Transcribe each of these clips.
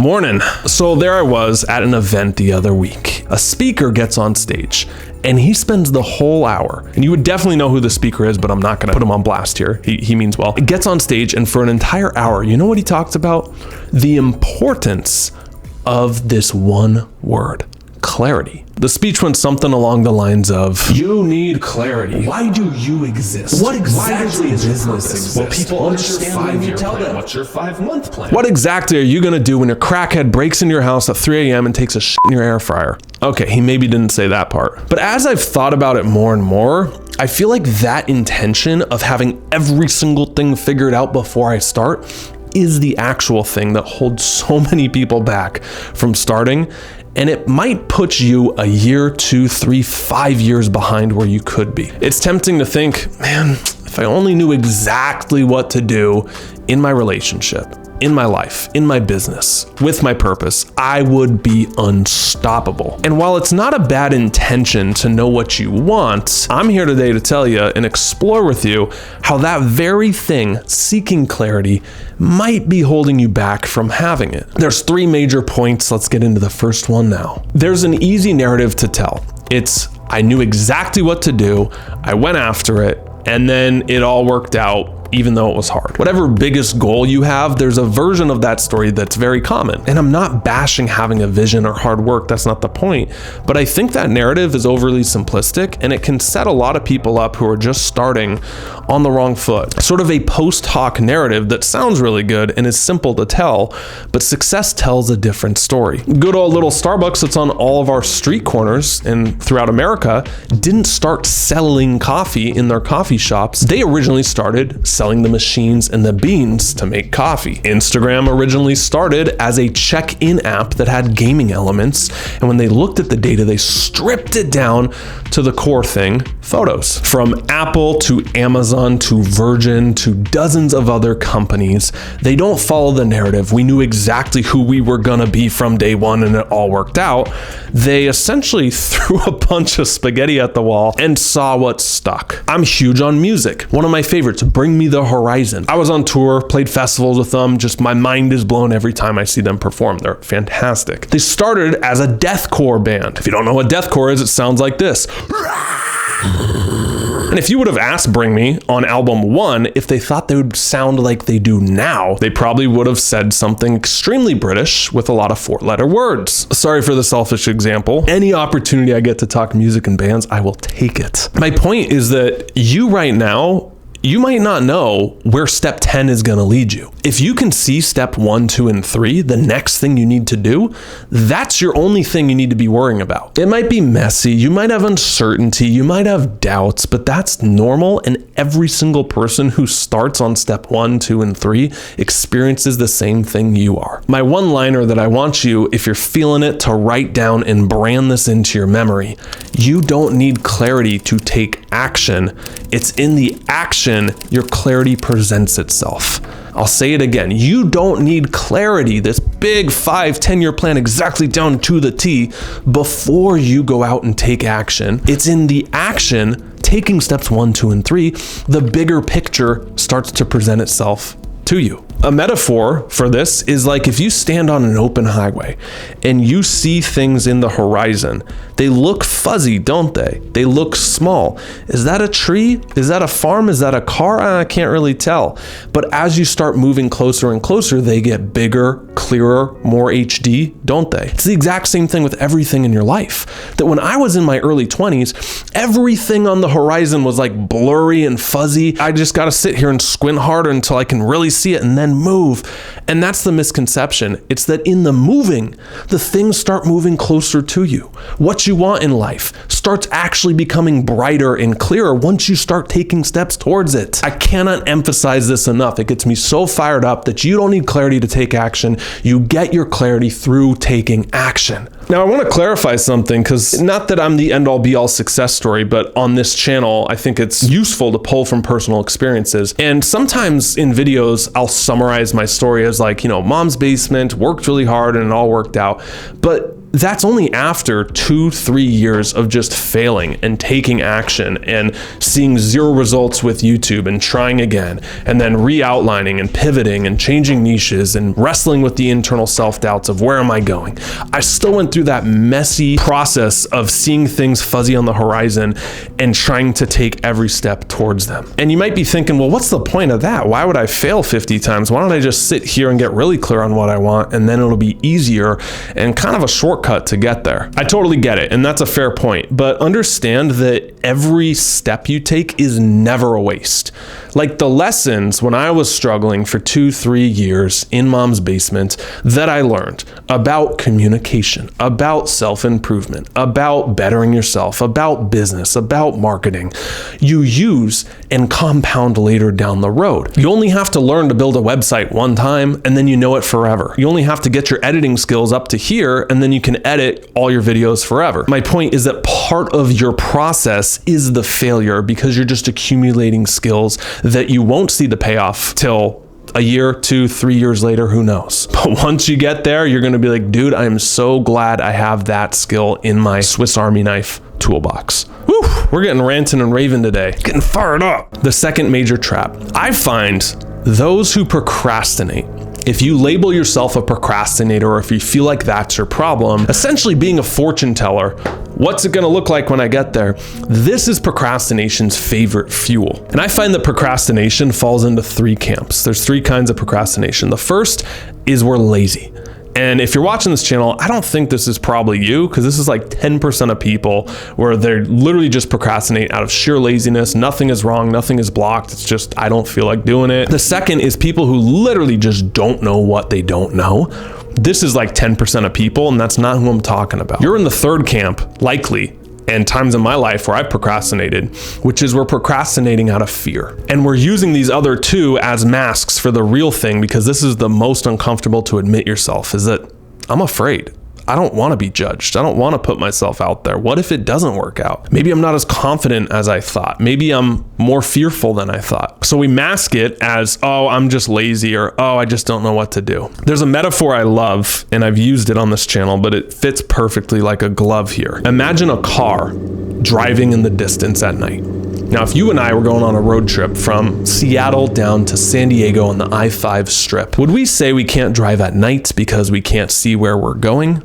Morning. So there I was at an event the other week. A speaker gets on stage and he spends the whole hour, and you would definitely know who the speaker is, but I'm not gonna put him on blast here. He means well. He gets on stage, and for an entire hour, you know what he talks about? The importance of this one word: clarity. The speech went something along the lines of, you need clarity. Why do you exist? What exactly is your business? Will people understand when you tell them? What's your 5-month plan? What exactly are you gonna do when your crackhead breaks into your house at 3 a.m. and takes a shit in your air fryer? Okay, he maybe didn't say that part. But as I've thought about it more and more, I feel like that intention of having every single thing figured out before I start is the actual thing that holds so many people back from starting. And it might put you a year, 2, 3, 5 years behind where you could be. It's tempting to think, man, if I only knew exactly what to do in my relationship, in my life, in my business, with my purpose, I would be unstoppable. And while it's not a bad intention to know what you want, I'm here today to tell you and explore with you how that very thing, seeking clarity, might be holding you back from having it. There's 3 major points. Let's get into the first one now. There's an easy narrative to tell. It's, I knew exactly what to do, I went after it, and then it all worked out, even though it was hard. Whatever biggest goal you have, there's a version of that story that's very common. And I'm not bashing having a vision or hard work, that's not the point. But I think that narrative is overly simplistic, and it can set a lot of people up who are just starting on the wrong foot. Sort of a post hoc narrative that sounds really good and is simple to tell, but success tells a different story. Good old little Starbucks that's on all of our street corners and throughout America didn't start selling coffee in their coffee shops. They originally started selling the machines and the beans to make coffee. Instagram originally started as a check-in app that had gaming elements, and when they looked at the data, they stripped it down to the core thing: photos. From Apple to Amazon to Virgin to dozens of other companies, they don't follow the narrative. We knew exactly who we were gonna be from day one and it all worked out. They essentially threw a bunch of spaghetti at the wall and saw what stuck. I'm huge on music. One of my favorites, Bring Me the Horizon. I was on tour, played festivals with them. Just my mind is blown every time I see them perform. They're fantastic. They started as a deathcore band. If you don't know what deathcore is, it sounds like this. And if you would have asked Bring Me on album 1 if they thought they would sound like they do now, they probably would have said something extremely British with a lot of 4-letter words. Sorry for the selfish example. Any opportunity I get to talk music and bands, I will take it. My point is that you right now, you might not know where step 10 is gonna lead you. If you can see step 1, 2, and 3, the next thing you need to do, that's your only thing you need to be worrying about. It might be messy, you might have uncertainty, you might have doubts, but that's normal, and every single person who starts on step 1, 2, and 3 experiences the same thing you are. My one-liner that I want you, if you're feeling it, to write down and brand this into your memory: you don't need clarity to take action. It's in the action your clarity presents itself. I'll say it again. You don't need clarity, this big 5-10-year plan exactly down to the T, before you go out and take action. It's in the action, taking steps 1, 2, and 3, the bigger picture starts to present itself to you. A metaphor for this is like if you stand on an open highway and you see things in the horizon, they look fuzzy, don't they? They look small. Is that a tree? Is that a farm? Is that a car? I can't really tell. But as you start moving closer and closer, they get bigger, clearer, more HD, don't they? It's the exact same thing with everything in your life. That when I was in my early 20s, everything on the horizon was like blurry and fuzzy. I just got to sit here and squint harder until I can really see it and then move. And that's the misconception. It's that in the moving, the things start moving closer to you. What you want in life starts actually becoming brighter and clearer once you start taking steps towards it. I cannot emphasize this enough. It gets me so fired up that you don't need clarity to take action. You get your clarity through taking action. Now, I want to clarify something, because not that I'm the end-all be-all success story, but on this channel, I think it's useful to pull from personal experiences. And sometimes in videos, I'll summarize my story as like, mom's basement, worked really hard and it all worked out. But that's only after 2-3 years of just failing and taking action and seeing zero results with YouTube and trying again, and then re-outlining and pivoting and changing niches and wrestling with the internal self-doubts of where am I going. I still went through that messy process of seeing things fuzzy on the horizon and trying to take every step towards them. And you might be thinking, well, what's the point of that? Why would I fail 50 times? Why don't I just sit here and get really clear on what I want, and then it'll be easier and kind of a shortcut to get there. I totally get it, and that's a fair point, but understand that every step you take is never a waste. Like the lessons when I was struggling for 2-3 years in mom's basement that I learned about communication, about self-improvement, about bettering yourself, about business, about marketing, you use and compound later down the road. You only have to learn to build a website one time, and then you know it forever. You only have to get your editing skills up to here, and then you can edit all your videos forever. My point is that part of your process is the failure because you're just accumulating skills that you won't see the payoff till a year, 2-3 years later, who knows? But once you get there, you're gonna be like, dude, I am so glad I have that skill in my Swiss Army knife toolbox. Whew, we're getting ranting and raving today. Getting fired up. The second major trap. I find those who procrastinate, if you label yourself a procrastinator or if you feel like that's your problem, essentially being a fortune teller, what's it gonna look like when I get there? This is procrastination's favorite fuel. And I find that procrastination falls into 3 camps. There's 3 kinds of procrastination. The first is we're lazy. And if you're watching this channel, I don't think this is probably you, because this is like 10% of people where they're literally just procrastinate out of sheer laziness. Nothing is wrong, nothing is blocked. It's just, I don't feel like doing it. The second is people who literally just don't know what they don't know. This is like 10% of people, and that's not who I'm talking about. You're in the third camp, likely, and times in my life where I've procrastinated, which is we're procrastinating out of fear. And we're using these other 2 as masks for the real thing, because this is the most uncomfortable to admit yourself, is that I'm afraid. I don't want to be judged. I don't want to put myself out there. What if it doesn't work out? Maybe I'm not as confident as I thought. Maybe I'm more fearful than I thought. So we mask it as, oh, I'm just lazy, or, oh, I just don't know what to do. There's a metaphor I love, and I've used it on this channel, but it fits perfectly like a glove here. Imagine a car driving in the distance at night. Now, if you and I were going on a road trip from Seattle down to San Diego on the I-5 strip, would we say we can't drive at night because we can't see where we're going?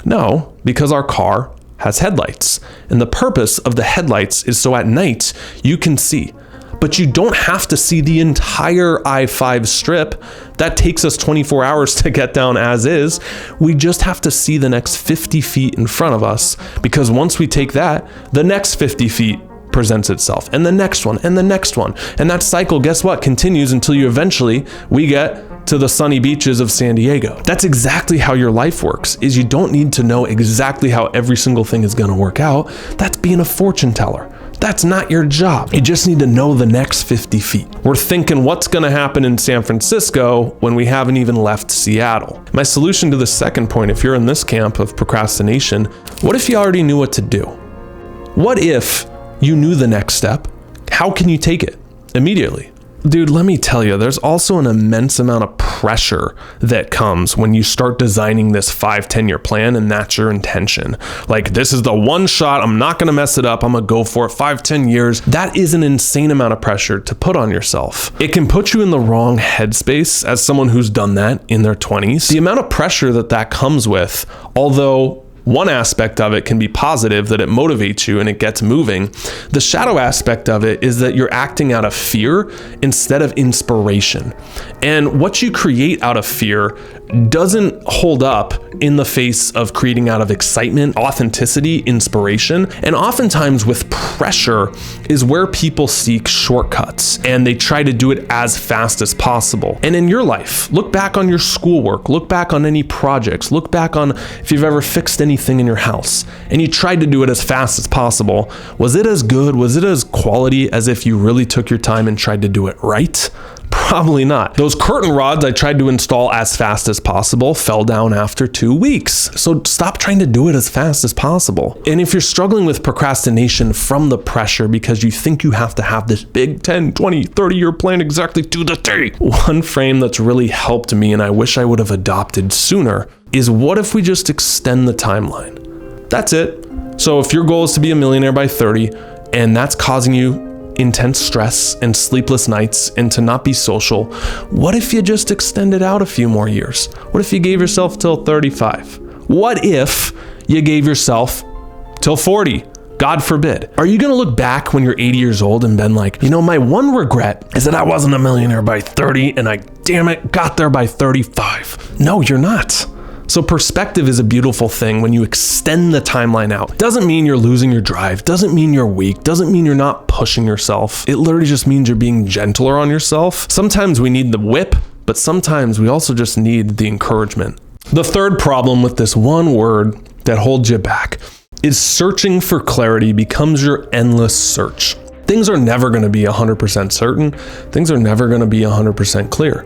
No, because our car has headlights. And the purpose of the headlights is so at night you can see. But you don't have to see the entire I-5 strip. That takes us 24 hours to get down as is. We just have to see the next 50 feet in front of us, because once we take that, the next 50 feet presents itself, and the next one, and the next one. And that cycle, guess what, continues until we get to the sunny beaches of San Diego. That's exactly how your life works, is you don't need to know exactly how every single thing is gonna work out. That's being a fortune teller. That's not your job. You just need to know the next 50 feet. We're thinking what's gonna happen in San Francisco when we haven't even left Seattle. My solution to the second point, if you're in this camp of procrastination, what if you already knew what to do? What if you knew the next step? How can you take it immediately? Dude, let me tell you, there's also an immense amount of pressure that comes when you start designing this 5-10 year plan, and that's your intention. Like, this is the one shot, I'm not gonna mess it up, I'm gonna go for it, 5-10 years. That is an insane amount of pressure to put on yourself. It can put you in the wrong headspace as someone who's done that in their 20s. The amount of pressure that comes with, although one aspect of it can be positive, that it motivates you and it gets moving. The shadow aspect of it is that you're acting out of fear instead of inspiration. And what you create out of fear doesn't hold up in the face of creating out of excitement, authenticity, inspiration. And oftentimes with pressure is where people seek shortcuts and they try to do it as fast as possible. And in your life, look back on your schoolwork, look back on any projects, look back on if you've ever fixed anything in your house and you tried to do it as fast as possible. Was it as good? Was it as quality as if you really took your time and tried to do it right? Probably not. Those curtain rods I tried to install as fast as possible fell down after 2 weeks. So stop trying to do it as fast as possible. And if you're struggling with procrastination from the pressure because you think you have to have this big 10, 20, 30 year plan exactly to the day, one frame that's really helped me and I wish I would have adopted sooner is what if we just extend the timeline? That's it. So if your goal is to be a millionaire by 30, and that's causing you intense stress and sleepless nights and to not be social, what if you just extended out a few more years? What if you gave yourself till 35? What if you gave yourself till 40? God forbid. Are you gonna look back when you're 80 years old and been like, my one regret is that I wasn't a millionaire by 30 and I, damn it, got there by 35? No, you're not. So perspective is a beautiful thing when you extend the timeline out. Doesn't mean you're losing your drive, doesn't mean you're weak, doesn't mean you're not pushing yourself. It literally just means you're being gentler on yourself. Sometimes we need the whip, but sometimes we also just need the encouragement. The third problem with this one word that holds you back is searching for clarity becomes your endless search. Things are never gonna be 100% certain. Things are never gonna be 100% clear.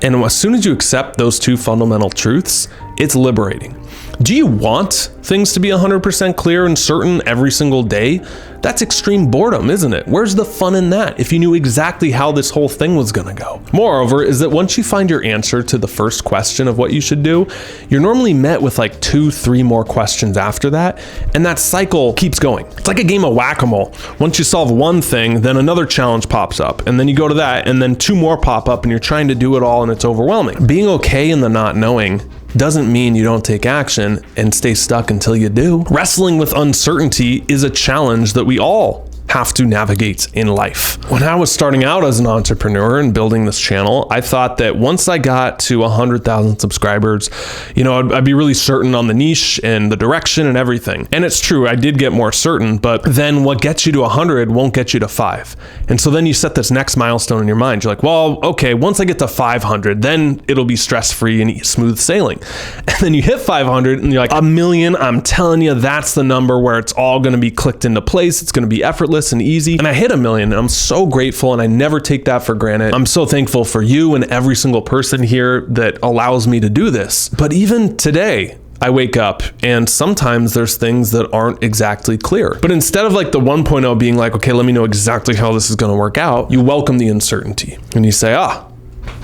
And as soon as you accept those two fundamental truths, it's liberating. Do you want things to be 100% clear and certain every single day? That's extreme boredom, isn't it? Where's the fun in that if you knew exactly how this whole thing was gonna go? Moreover, is that once you find your answer to the first question of what you should do, you're normally met with like 2-3 more questions after that, and that cycle keeps going. It's like a game of whack-a-mole. Once you solve one thing, then another challenge pops up, and then you go to that, and then 2 more pop up, and you're trying to do it all, and it's overwhelming. Being okay in the not knowing doesn't mean you don't take action and stay stuck until you do. Wrestling with uncertainty is a challenge that we all have to navigate in life. When I was starting out as an entrepreneur and building this channel, I thought that once I got to 100,000 subscribers, I'd be really certain on the niche and the direction and everything. And it's true, I did get more certain, but then what gets you to 100 won't get you to 5. And so then you set this next milestone in your mind. You're like, well, okay, once I get to 500, then it'll be stress-free and smooth sailing. And then you hit 500 and you're like, 1 million, I'm telling you, that's the number where it's all gonna be clicked into place. It's gonna be effortless and easy. And I hit 1 million, and I'm so grateful, and I never take that for granted. I'm so thankful for you and every single person here that allows me to do this. But even today, I wake up and sometimes there's things that aren't exactly clear. But instead of like the 1.0 being like, okay, let me know exactly how this is gonna work out, you welcome the uncertainty and you say,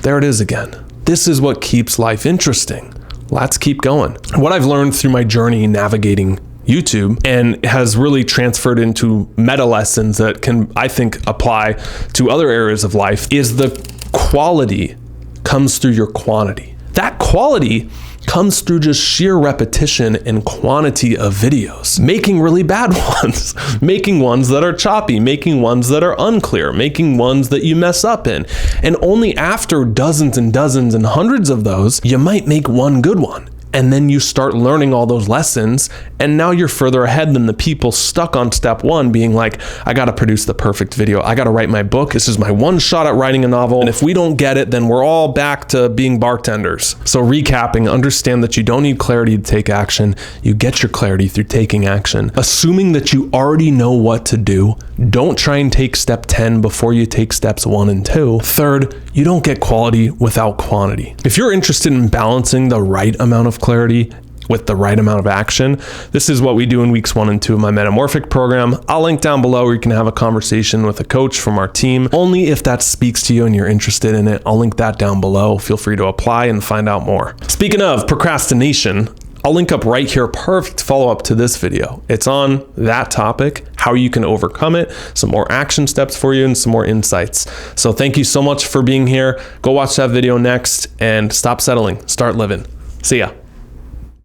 there it is again. This is what keeps life interesting. Let's keep going. What I've learned through my journey navigating YouTube and has really transferred into meta lessons that can, I think, apply to other areas of life is the quality comes through your quantity. That quality comes through just sheer repetition and quantity of videos, making really bad ones, making ones that are choppy, making ones that are unclear, making ones that you mess up in. And only after dozens and dozens and hundreds of those, you might make one good one. And then you start learning all those lessons, and now you're further ahead than the people stuck on step 1 being like, I gotta produce the perfect video, I gotta write my book, this is my one shot at writing a novel, and if we don't get it, then we're all back to being bartenders. So recapping, understand that you don't need clarity to take action, you get your clarity through taking action. Assuming that you already know what to do, don't try and take step 10 before you take steps 1 and 2. Third, you don't get quality without quantity. If you're interested in balancing the right amount of clarity with the right amount of action, this is what we do in weeks 1 and 2 of my Metamorphic program. I'll link down below where you can have a conversation with a coach from our team. Only if that speaks to you and you're interested in it. I'll link that down below. Feel free to apply and find out more. Speaking of procrastination, I'll link up right here, perfect follow-up to this video. It's on that topic, how you can overcome it, some more action steps for you, and some more insights. So thank you so much for being here. Go watch that video next and stop settling, start living. See ya.